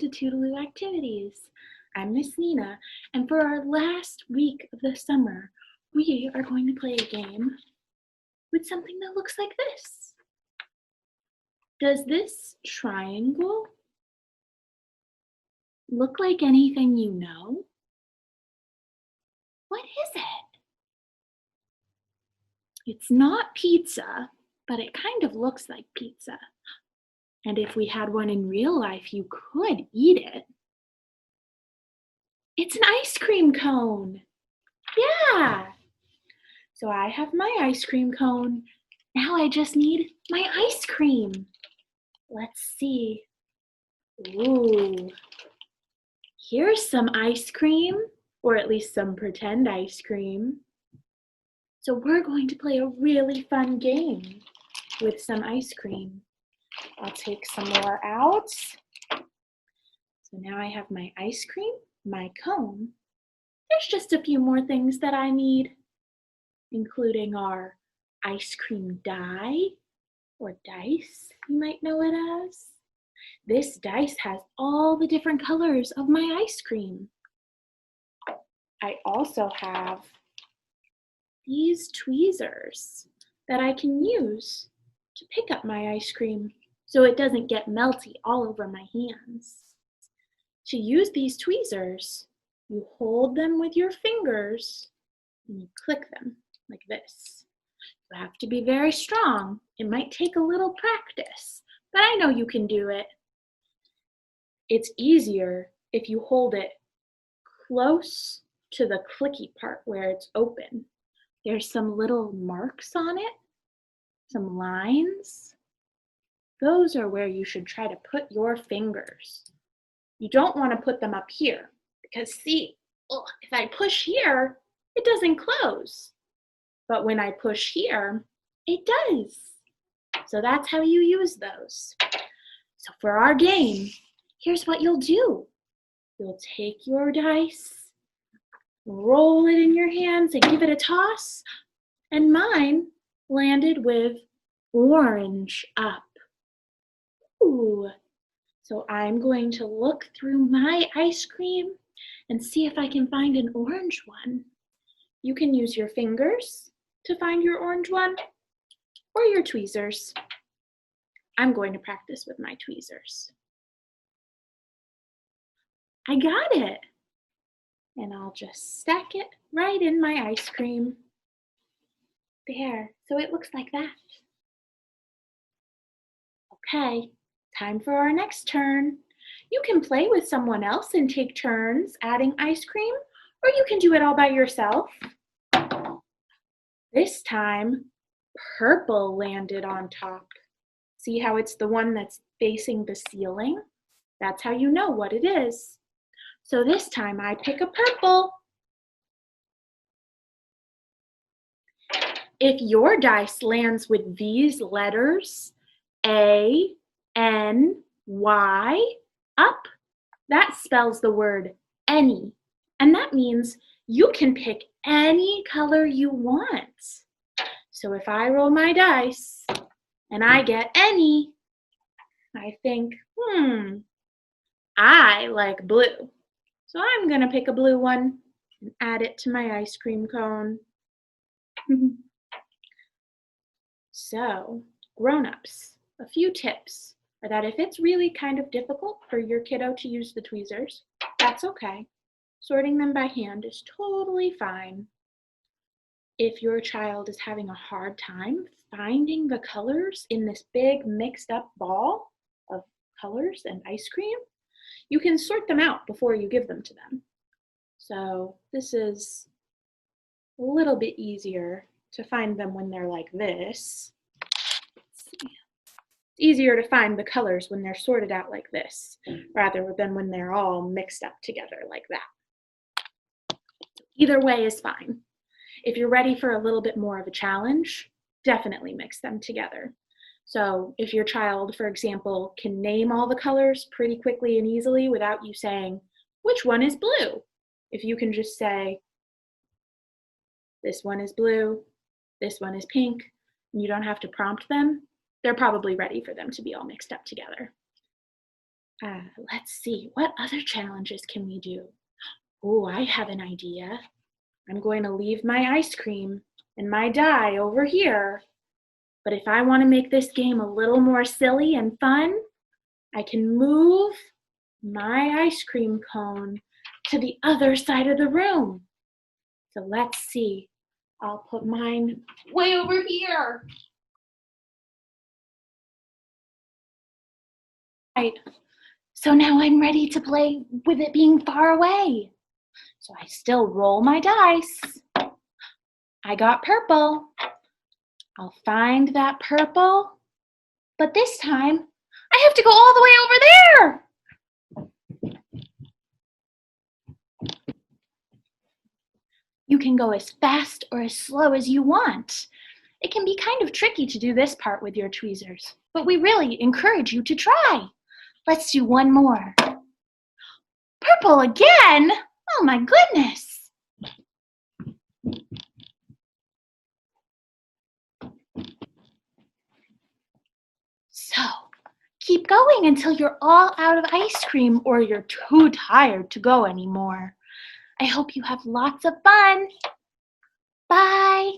to Toodaloo Activities. I'm Miss Nina, and for our last week of the summer, we are going to play a game with something that looks like this. Does this triangle look like anything you know? What is it? It's not pizza, but it kind of looks like pizza. And if we had one in real life, you could eat it. It's an ice cream cone. Yeah. So I have my ice cream cone. Now I just need my ice cream. Let's see. Ooh. Here's some ice cream, or at least some pretend ice cream. So we're going to play a really fun game with some ice cream. I'll take some more out. So now I have my ice cream, my cone. There's just a few more things that I need, including our ice cream die, or dice, you might know it as. This dice has all the different colors of my ice cream. I also have these tweezers that I can use to pick up my ice cream so it doesn't get melty all over my hands. To use these tweezers, you hold them with your fingers and you click them like this. You have to be very strong. It might take a little practice, but I know you can do it. It's easier if you hold it close to the clicky part where it's open. There's some little marks on it, some lines. Those are where you should try to put your fingers. You don't want to put them up here because see, if I push here, it doesn't close. But when I push here, it does. So that's how you use those. So for our game, here's what you'll do. You'll take your dice, roll it in your hands and give it a toss. And mine landed with orange up. Ooh. So I'm going to look through my ice cream and see if I can find an orange one. You can use your fingers to find your orange one or your tweezers. I'm going to practice with my tweezers. I got it. And I'll just stack it right in my ice cream. There, so it looks like that. Okay, time for our next turn. You can play with someone else and take turns adding ice cream, or you can do it all by yourself. This time, purple landed on top. See how it's the one that's facing the ceiling? That's how you know what it is. So this time I pick a purple. If your dice lands with these letters, A, N, Y, up, that spells the word any. And that means you can pick any color you want. So if I roll my dice and I get any, I think, I like blue. So I'm gonna pick a blue one and add it to my ice cream cone. So, grown-ups, a few tips are that if it's really kind of difficult for your kiddo to use the tweezers, that's okay. Sorting them by hand is totally fine. If your child is having a hard time finding the colors in this big mixed up ball of colors and ice cream, you can sort them out before you give them to them. So this is a little bit easier to find them when they're like this. It's easier to find the colors when they're sorted out like this, rather than when they're all mixed up together like that. Either way is fine. If you're ready for a little bit more of a challenge, definitely mix them together. So if your child, for example, can name all the colors pretty quickly and easily without you saying, which one is blue? If you can just say, this one is blue, this one is pink, and you don't have to prompt them, they're probably ready for them to be all mixed up together. Let's see, what other challenges can we do? Oh, I have an idea. I'm going to leave my ice cream and my die over here. But if I want to make this game a little more silly and fun, I can move my ice cream cone to the other side of the room. So let's see. I'll put mine way over here. Right. So now I'm ready to play with it being far away. So I still roll my dice. I got purple. I'll find that purple. But this time, I have to go all the way over there. You can go as fast or as slow as you want. It can be kind of tricky to do this part with your tweezers, but we really encourage you to try. Let's do one more. Purple again? Oh my goodness. So, keep going until you're all out of ice cream or you're too tired to go anymore. I hope you have lots of fun. Bye.